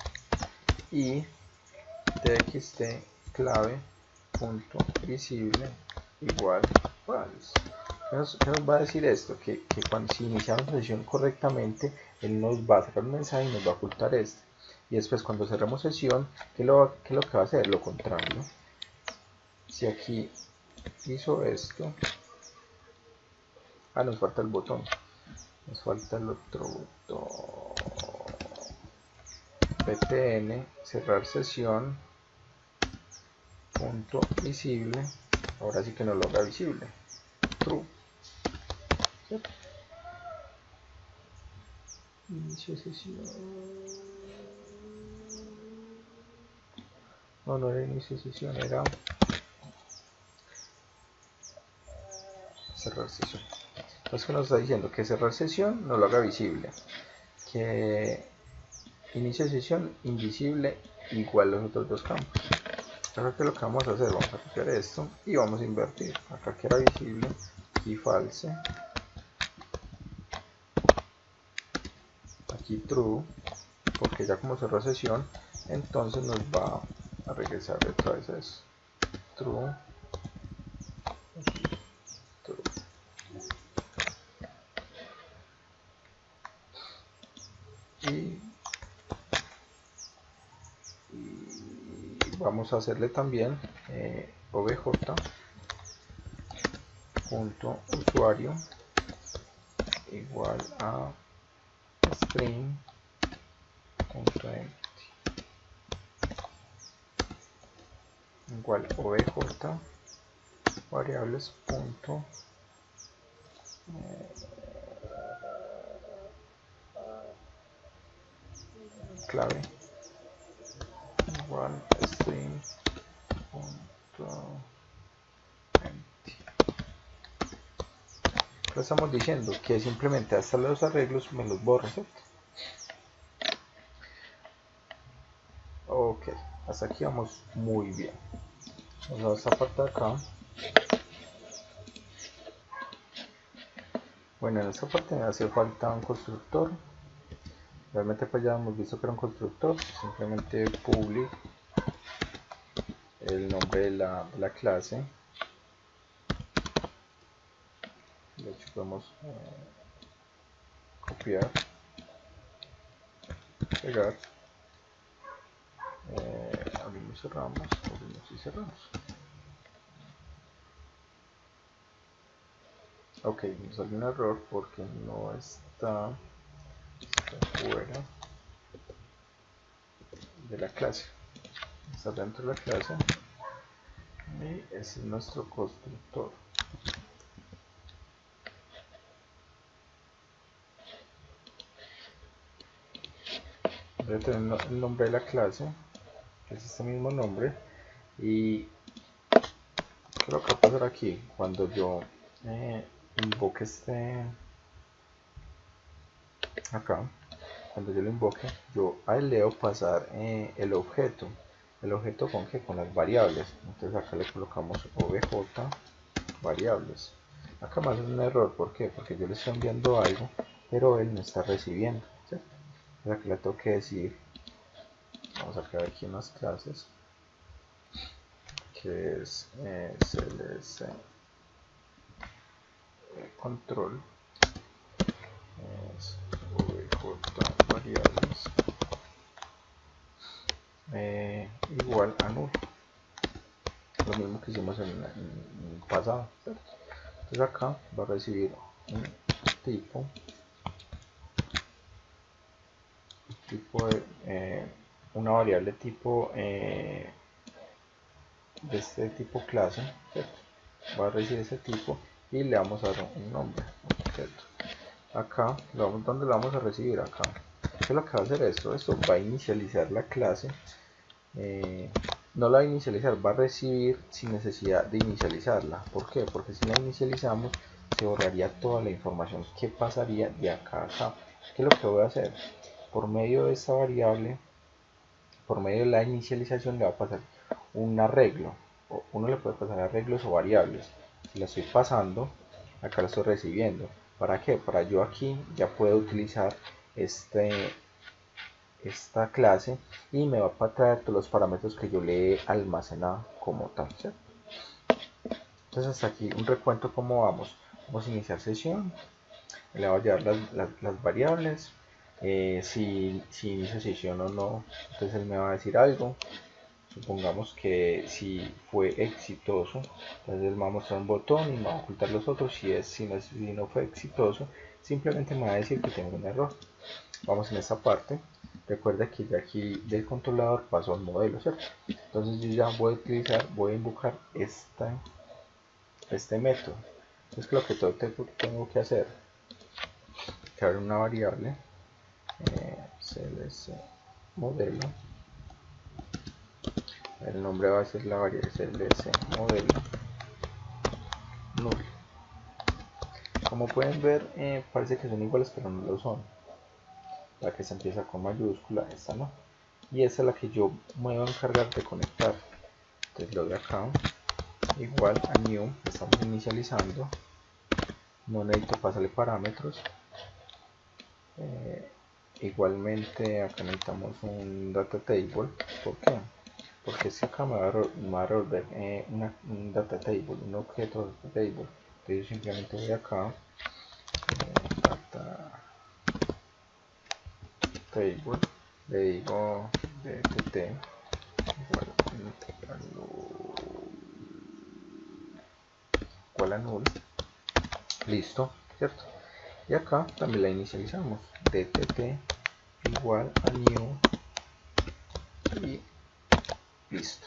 y txt clave punto visible igual false. ¿Qué nos va a decir esto? Que cuando si iniciamos la sesión correctamente, él nos va a sacar un mensaje y nos va a ocultar este. Y después cuando cerremos sesión, ¿qué es lo que va a hacer? Lo contrario. Si aquí hizo esto, nos falta el botón. Nos falta el otro botón. btn cerrar sesión punto visible. Ahora sí que nos lo haga visible. True. ¿Cierto? Inicio sesión. No era inicio sesión, era cerrar sesión. Entonces, ¿qué nos está diciendo? Que cerrar sesión no lo haga visible. Que inicio sesión invisible igual los otros dos campos. Ahora que lo que vamos a hacer, vamos a copiar esto y vamos a invertir. Acá que era visible y false. Aquí true, porque ya como cerró sesión, entonces nos va a regresar otra vez eso. True. vamos a hacerle también obj.usuario igual a string.empty igual obj variables punto clave igual string.empty. Lo estamos diciendo que simplemente hasta los arreglos me los borro, ¿cierto? Ok, hasta aquí vamos muy bien. Vamos a esta parte de acá. Bueno, en esta parte me hace falta un constructor. Realmente pues ya hemos visto que era un constructor. Simplemente public el nombre de la clase. De hecho podemos copiar, pegar, abrimos, cerramos, abrimos y cerramos. Ok, nos salió un error porque no está fuera de la clase, está dentro de la clase y ese es nuestro constructor. Voy a tener el nombre de la clase, que es este mismo nombre, y ¿qué es lo que va a pasar aquí? Cuando yo invoque acá, cuando yo lo invoque, yo a él le debo pasar el objeto con qué, con las variables. Entonces acá le colocamos obj variables. Acá me hace un error, ¿por qué? Porque yo le estoy enviando algo, pero él no está recibiendo, ¿cierto? Entonces aquí le tengo que decir, vamos a crear aquí unas clases, que es cls control, es obj variables igual a null, lo mismo que hicimos en el pasado, ¿cierto? Entonces acá va a recibir un tipo de una variable tipo de este tipo clase, ¿cierto? Va a recibir ese tipo y le vamos a dar un nombre, ¿cierto? Acá, ¿dónde lo vamos a recibir? Acá. ¿Qué es lo que va a hacer esto? Esto va a inicializar la clase, no la va a inicializar, va a recibir sin necesidad de inicializarla. ¿Por qué? Porque si la inicializamos se borraría toda la información que pasaría de acá a acá. ¿Qué es lo que voy a hacer? Por medio de esta variable, por medio de la inicialización le va a pasar un arreglo. Uno le puede pasar arreglos o variables. Si la estoy pasando, acá la estoy recibiendo. ¿Para qué? Para yo aquí ya puedo utilizar esta clase y me va a traer todos los parámetros que yo le he almacenado como tal, ¿cierto? Entonces hasta aquí un recuento cómo vamos. Vamos a iniciar sesión, le voy a llevar las variables, si inicio sesión o no, entonces él me va a decir algo. Supongamos que si fue exitoso, entonces él me va a mostrar un botón y me va a ocultar los otros. Si no fue exitoso, simplemente me va a decir que tengo un error. Vamos en esta parte. Recuerda que ya aquí del controlador paso al modelo, ¿cierto? Entonces yo ya voy a invocar este método. Entonces lo que tengo que hacer, crear una variable cls modelo, el nombre va a ser la variable cls modelo null. Como pueden ver, parece que son iguales, pero no lo son. La que se empieza con mayúscula, esta no, y esta es la que yo me voy a encargar de conectar. Entonces lo de acá igual a new, estamos inicializando, no necesito pasarle parámetros. Igualmente acá necesitamos un data table. ¿Por qué? Porque si acá me va a revolver un data table, un objeto data table. Entonces yo simplemente voy acá, data table, le digo dtt igual igual a null. Listo, ¿cierto? Y acá también la inicializamos, dtt igual a new y listo.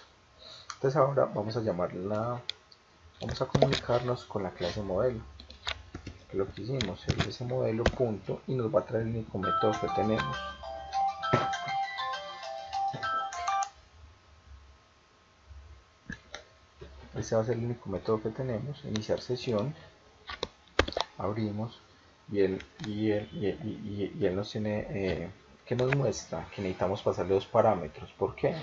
Entonces ahora vamos a llamarla, vamos a comunicarnos con la clase modelo. Que lo que hicimos es ese modelo punto y nos va a traer el único método que tenemos. Este va a ser el único método que tenemos. Iniciar sesión, abrimos y él nos tiene que nos muestra que necesitamos pasarle dos parámetros. ¿Por qué?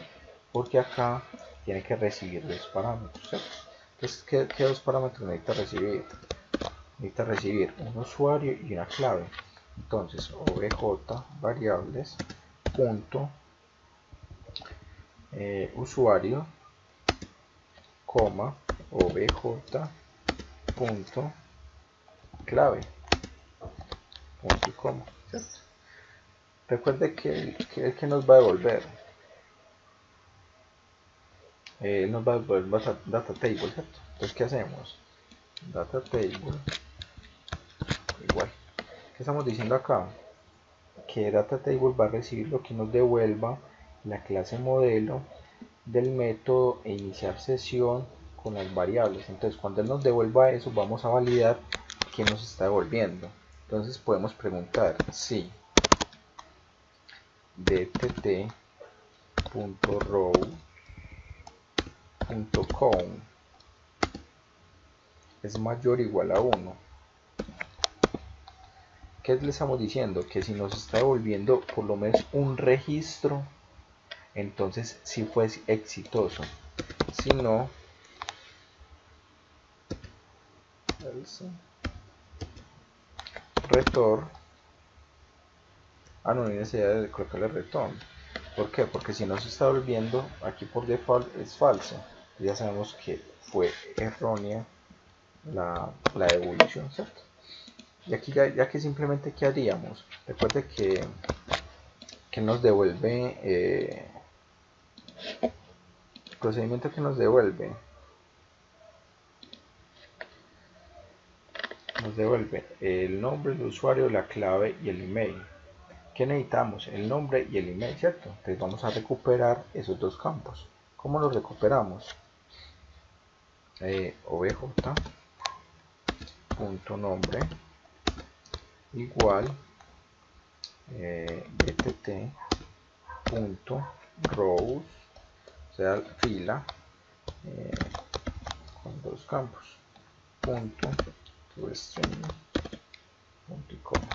Porque acá tiene que recibir dos parámetros, ¿cierto? Entonces, ¿qué dos parámetros necesita recibir? Necesita recibir un usuario y una clave. Entonces, obj variables punto usuario coma obj punto clave punto y coma, ¿cierto? Recuerde que nos va a devolver nos va a devolver data table, ¿cierto? Entonces, ¿qué hacemos? Data table igual. ¿Qué estamos diciendo acá? Que data table va a recibir lo que nos devuelva la clase modelo del método e iniciar sesión con las variables. Entonces, cuando él nos devuelva eso, vamos a validar que nos está devolviendo. Entonces podemos preguntar si dtt.row.count es mayor o igual a 1. ¿Qué le estamos diciendo? Que si nos está devolviendo por lo menos un registro, entonces sí fue exitoso. Si no, return. No hay necesidad de colocarle return. ¿Por qué? Porque si nos está devolviendo, aquí por default es falso. Ya sabemos que fue errónea la devolución, ¿cierto? Y aquí ya que simplemente, ¿qué haríamos? Recuerde que nos devuelve el procedimiento que nos devuelve el nombre, el usuario, la clave y el email. ¿Qué necesitamos? El nombre y el email, ¿cierto? Entonces vamos a recuperar esos dos campos. ¿Cómo los recuperamos? obj.nombre igual dtt.rows, o sea, fila con dos campos, punto toString, punto y coma.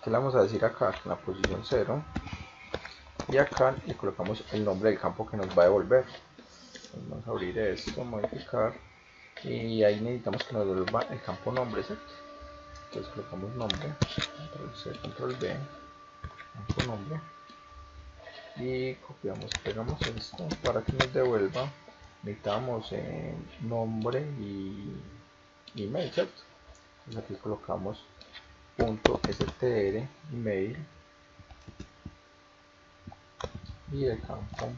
¿Qué le vamos a decir acá? En la posición 0, y acá le colocamos el nombre del campo que nos va a devolver. Entonces vamos a abrir esto, modificar, y ahí necesitamos que nos devuelva el campo nombre, ¿cierto? Entonces colocamos nombre, control C, control V, campo nombre, y copiamos y pegamos esto para que nos devuelva. Necesitamos nombre y email, ¿cierto? Entonces aquí colocamos .str email y el campo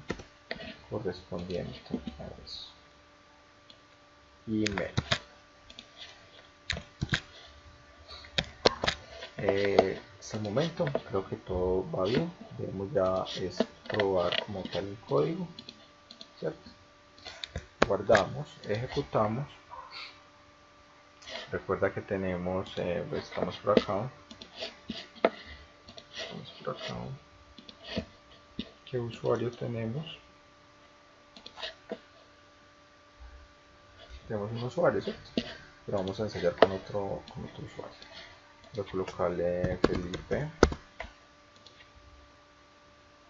correspondiente a eso, email. Hasta el momento creo que todo va bien. Debemos ya es probar como tal el código, ¿cierto? Guardamos, ejecutamos. Recuerda que tenemos, estamos por acá. ¿Qué usuario tenemos? Tenemos un usuario, ¿cierto? Pero vamos a ensayar con otro usuario. Voy a colocarle Felipe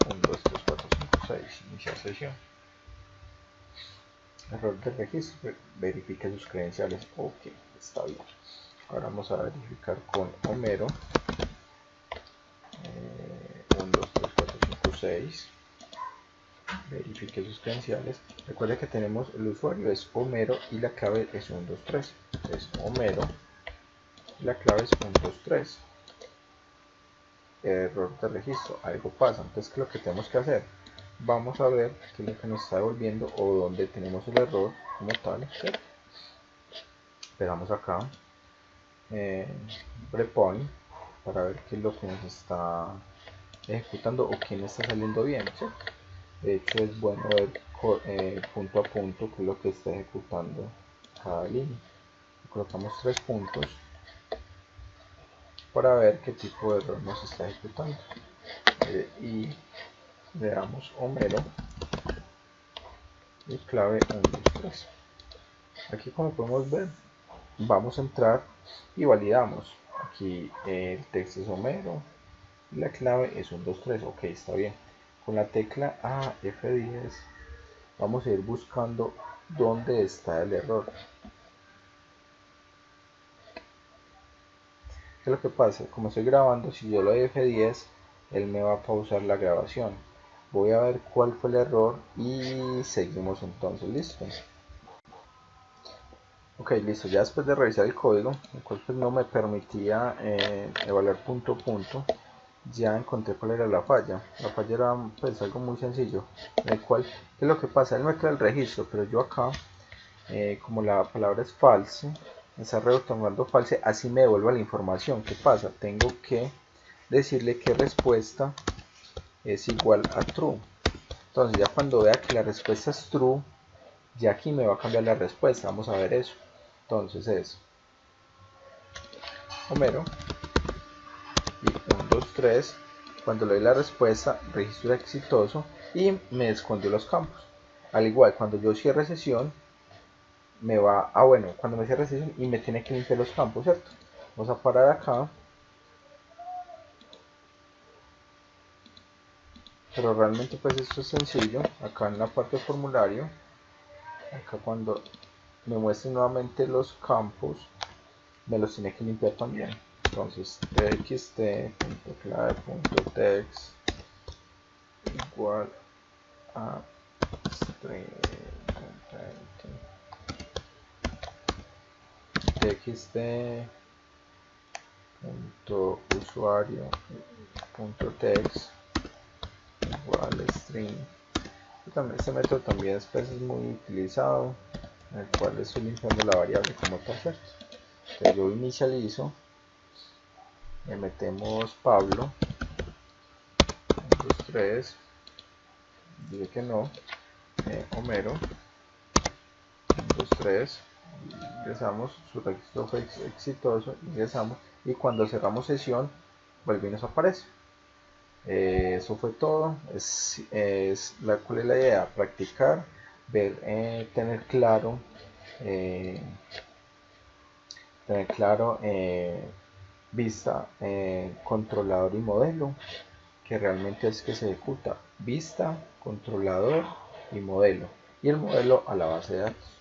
1, 2, 3, 4, 5, 6, iniciar sesión. Error de registro, verifique sus credenciales. Ok, está bien. Ahora vamos a verificar con Homero. 1, 2, 3, 4, 5, 6. Verifique sus credenciales. Recuerde que tenemos el usuario es Homero y la clave es 1, 2, 3. Es Homero y la clave es 1, 2, 3. Error de registro, algo pasa. Entonces, ¿qué es lo que tenemos que hacer? Vamos a ver qué es lo que nos está devolviendo o dónde tenemos el error. como tal, ¿cierto? Pegamos acá breakpoint para ver qué es lo que nos está ejecutando o quién está saliendo bien, ¿cierto? De hecho es bueno ver punto a punto qué es lo que está ejecutando cada línea. Colocamos 3 puntos para ver qué tipo de error nos está ejecutando y le damos Homero y clave 1, 2, 3. Aquí, como podemos ver, vamos a entrar y validamos. Aquí el texto es Homero y la clave es 1, 2, 3. Ok, está bien. Con la tecla A, F10 vamos a ir buscando dónde está el error. ¿Qué es lo que pasa? Como estoy grabando, si yo le doy F10, él me va a pausar la grabación. Voy a ver cuál fue el error y seguimos entonces. Listo. Ok, listo. Ya después de revisar el código, el cual pues no me permitía evaluar punto a punto, ya encontré cuál era la falla. La falla era pues algo muy sencillo, en el cual, ¿qué es lo que pasa? Él me crea el registro, pero yo acá, como la palabra es false, está retornando false, así me devuelva la información. ¿Qué pasa? Tengo que decirle que respuesta es igual a true. Entonces ya cuando vea que la respuesta es true, ya aquí me va a cambiar la respuesta. Vamos a ver eso. Entonces es Homero y 1, 2, 3. Cuando le doy la respuesta, registro exitoso y me escondió los campos. Al igual, cuando yo cierre sesión, me va bueno, cuando me cierre sesión y me tiene que limpiar los campos, ¿cierto? Vamos a parar acá. Pero realmente pues esto es sencillo. Acá en la parte de formulario, acá cuando me muestre nuevamente los campos, me los tiene que limpiar también. Entonces txt.clave.text igual a string txt.usuario.text igual string. Este método también después es muy utilizado, en el cual estoy limpiando la variable como tal, ¿cierto? Entonces yo inicializo, le metemos Pablo, 1, 2, 3, dice que no, Homero, 1, 2, 3, ingresamos, su registro fue exitoso, ingresamos y cuando cerramos sesión vuelve y nos aparece. Eso fue todo. ¿Cuál es la idea? Practicar, ver, tener claro vista, controlador y modelo, que realmente es que se ejecuta vista, controlador y modelo, y el modelo a la base de datos.